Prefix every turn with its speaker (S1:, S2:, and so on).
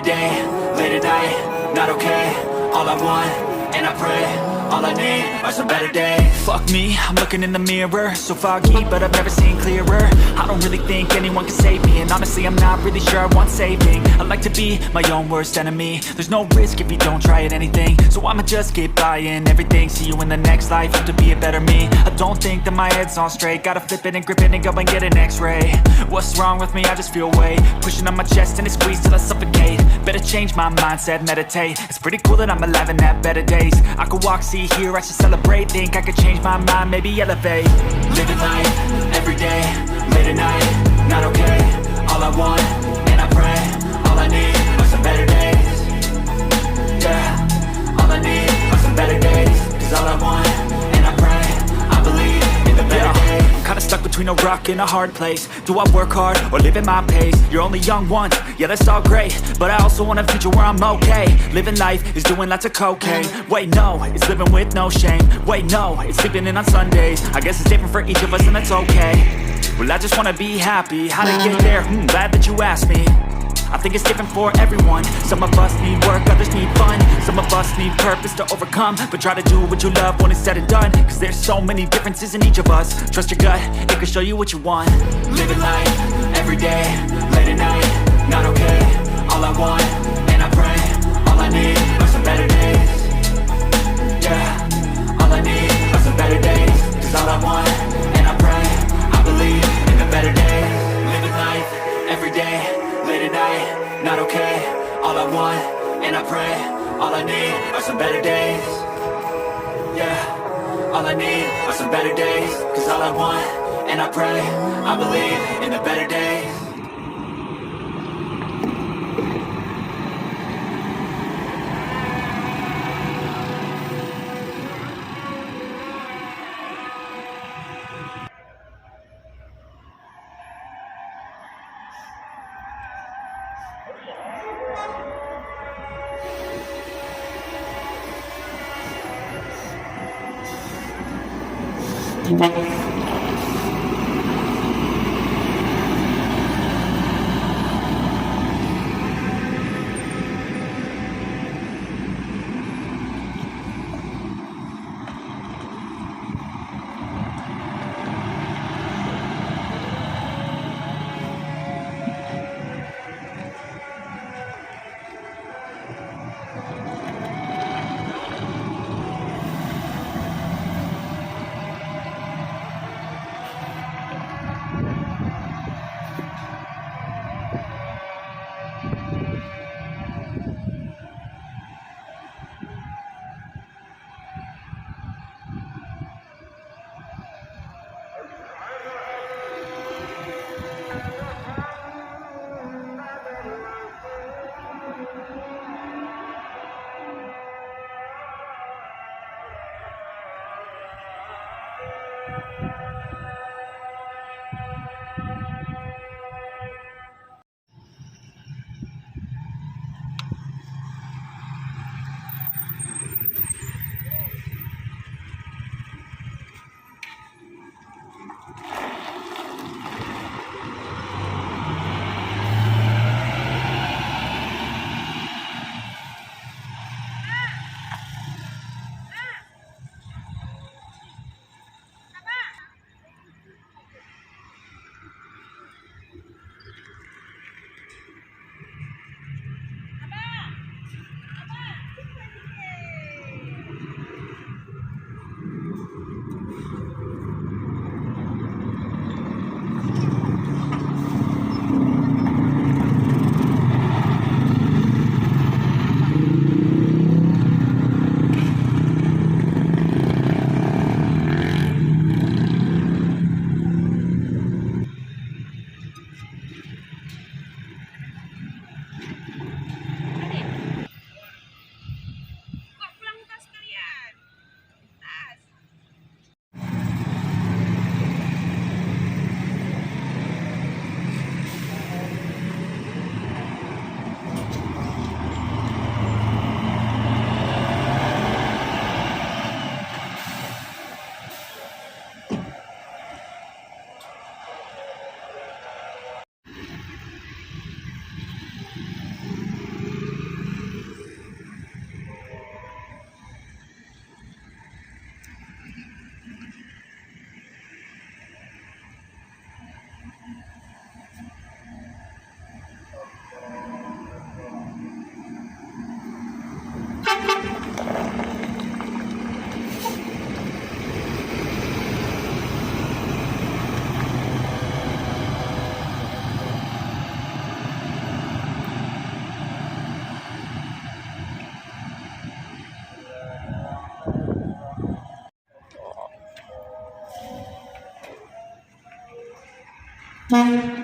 S1: day, late at night, not okay. All I want, and I pray, all I need are some better days. Fuck me, I'm looking in the mirror, so foggy, but I've never seen clearer. I don't really think anyone can save me, and honestly I'm not really sure I want saving. I like to be my own worst enemy. There's no risk if you don't try at anything, so I'ma just keep buying everything. See you in the next life, have to be a better me. I don't think that my head's on straight, gotta flip it and grip it and go and get an x-ray. What's wrong with me? I just feel weight pushing on my chest and it squeezes till I suffocate. Better change my mindset, meditate. It's pretty cool that I'm alive and have better days. I could walk, see, hear, I should celebrate. Think I could change my mind, maybe elevate. Living life, everyday, late at night, not okay. All I want, and I pray, all I need are some better days. Yeah, all I need are some better days. Cause all I want, and I pray, I believe in the better days. I'm kinda stuck between a rock and a hard place. Do I work hard or live at my pace? You're only young once, yeah that's all great, but I also want a future where I'm okay. Living life is doing lots of cocaine. Wait no, it's living with no shame. Wait no, it's sleeping in on Sundays. I guess it's different for each of us and that's okay. Well I just wanna be happy. How to get there? Glad that you asked me. I think it's different for everyone. Some of us need work, others need fun. Some of us need purpose to overcome. But try to do what you love when it's said and done. Cause there's so many differences in each of us. Trust your gut, it can show you what you want. Living life, everyday, late at night, not okay. All I want, and I pray, all I need are some better days. Yeah, all I need are some better days. Cause all I want, and I pray, I believe in the better days. Living life, everyday, late at night, not okay. All I want, and I pray, all I need are some better days. Yeah, all I need are some better days. Cause all I want, and I pray, I believe in the better days.
S2: Bye.